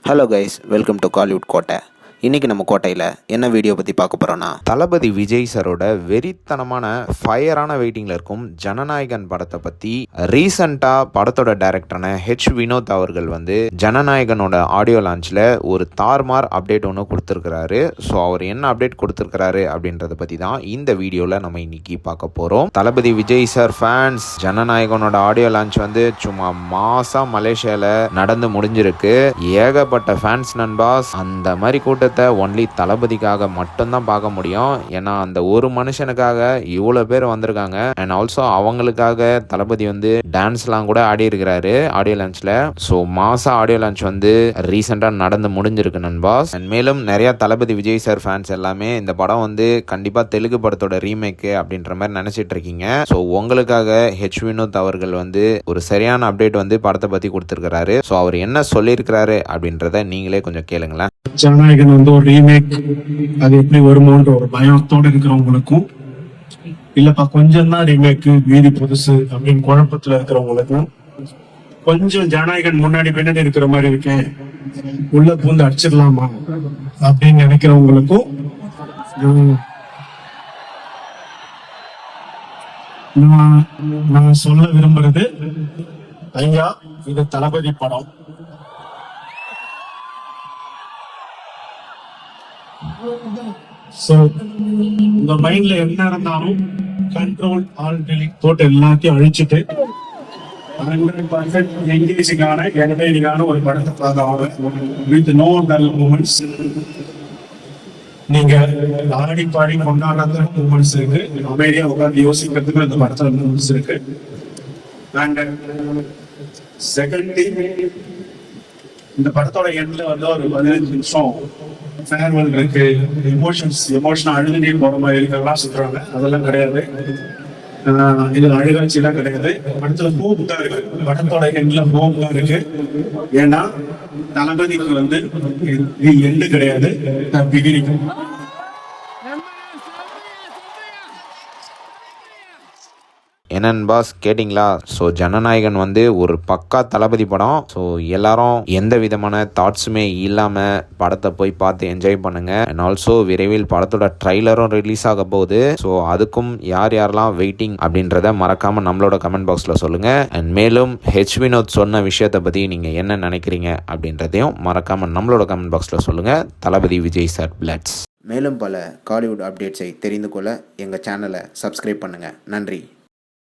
Hello guys, welcome to Kollywood கோட்டை. இன்றைக்கி நம்ம கோட்டையில் என்ன வீடியோ பற்றி பார்க்க போகிறோன்னா, தளபதி விஜய் சாரோட வெறித்தனமான ஃபயரான வெயிட்டிங்கில் இருக்கும் ஜனநாயகன் படத்தை பற்றி ரீசண்டாக படத்தோட டைரக்டரான வினோத் அவர்கள் ஜனநாயகனோட ஆடியோ லான்ச்சில் ஒரு தார்மார் அப்டேட் ஒன்று கொடுத்துருக்கிறாரு. ஸோ அவர் என்ன அப்டேட் கொடுத்துருக்கிறாரு அப்படின்றத பற்றி தான் இந்த வீடியோவில் நம்ம இன்னைக்கு பார்க்க போகிறோம். தளபதி விஜய் சார் ஃபேன்ஸ் ஜனநாயகனோட ஆடியோ லான்ச் சும்மா மாசா மலேசியாவில் நடந்து முடிஞ்சிருக்கு. ஏகப்பட்ட ஃபேன்ஸ் நண்பாஸ். அந்த மாதிரி கூட்டத்தை ஒன்லி தளபதிக்காக மட்டும்தான் பார்க்க முடியும். ஏன்னா அந்த ஒரு மனுஷனுக்காக இவ்வளோ பேர் வந்திருக்காங்க. அண்ட் ஆல்சோ அவங்களுக்காக தளபதி டான்ஸ்லாம் கூட ஆடி இருக்கிறாரு ஆடியோ லான்ச்ல. ஸோ மாசா ஆடியோ லான்ச் ரீசெண்டாக நடந்து முடிஞ்சிருக்கு நண்பாஸ். அண்ட் மேலும் நிறைய தளபதி விஜய் சார் ஃபேன்ஸ் எல்லாமே இந்த படம் கண்டிப்பாக தெலுங்கு படத்தோட ரீமேக்கு அப்படின்ற மாதிரி நினைச்சிட்டு இருக்கீங்க. ஸோ உங்களுக்காக வினோத் அவர்கள் ஒரு சரியான அப்டேட் படத்தை பற்றி கொடுத்துருக்கிறாரு. ஸோ அவர் என்ன சொல்லியிருக்கிறாரு அப்படின்றத நீங்களே கொஞ்சம் கேளுங்களேன். ஜனநாயகன் ஒரு ரீமேக் அது எப்படி வருமோன்ற ஒரு பயத்தோடு இருக்கிறவங்களுக்கும், இல்லப்பா கொஞ்சம் தான் ரீமேக் மீதி புதுசு அப்படின்னு குழப்பத்துல இருக்கிறவங்களுக்கும், கொஞ்சம் ஜனநாயகன் முன்னாடி பின்னாடி இருக்கிற மாதிரி இருக்கேன் உள்ள பூந்து அடிச்சிடலாமா அப்படின்னு நினைக்கிறவங்களுக்கும் நான் சொல்ல விரும்புறது, ஐயா இது தளபதி படம். சோ உங்க மைண்ட்ல என்ன இருந்தாலும் கண்ட்ரோல் ஆல் டெலிட் போட்டு எல்லாத்தையும் அழிச்சிட்டு 100% என்கேஜிங்கான என்டர்டெய்னிங்கான ஒரு படத்தை பார்க்க வித் நோ டல் மூமெண்ட்ஸ். நீங்க ஆடி பாடி கொண்டாடுற மூமெண்ட்ஸ் இருக்கு, அமைதியா உட்காந்து யோசிக்கிறதுக்கு இந்த படத்துல மூமெண்ட்ஸ் இருக்கு. அண்ட் செகண்ட் திங், இந்த படத்தோட எண்ட்ல ஒரு 15 நிமிஷம் ஃபேர்வெல் இருக்கு. எமோஷனா அழுதுனே போற மாதிரி இருக்கிறதெல்லாம் சொல்றாங்க. அதெல்லாம் கிடையாது. இதுல அழுகாட்சி எல்லாம் கிடையாது. படத்துல ஹோப் தான் இருக்கு. படத்தோட எண்ட்ல ஹோப் தான் இருக்கு. ஏன்னா தளபதிக்கு இது எண்டு கிடையாது, பிகினிங். என்னன்னு பாஸ் கேட்டிங்களா? ஸோ ஜனநாயகன் ஒரு பக்கா தளபதி படம். ஸோ எல்லாரும் எந்த விதமான தாட்ஸுமே இல்லாமல் படத்தை போய் பார்த்து என்ஜாய் பண்ணுங்க. அண்ட் ஆல்சோ விரைவில் படத்தோட ட்ரைலரும் ரிலீஸ் ஆக போகுது. ஸோ அதுக்கும் யார் யாரெல்லாம் வெயிட்டிங் அப்படின்றத மறக்காமல் நம்மளோட கமெண்ட் பாக்ஸில் சொல்லுங்கள். அண்ட் மேலும் வினோத் சொன்ன விஷயத்தை பற்றி நீங்கள் என்ன நினைக்கிறீங்க அப்படின்றதையும் மறக்காமல் நம்மளோட கமெண்ட் பாக்ஸில் சொல்லுங்கள். தளபதி விஜய் சார் பிளட்ஸ். மேலும் பல காலிவுட் அப்டேட்ஸை தெரிந்து கொள்ள எங்கள் சேனலை சப்ஸ்கிரைப் பண்ணுங்கள். நன்றி.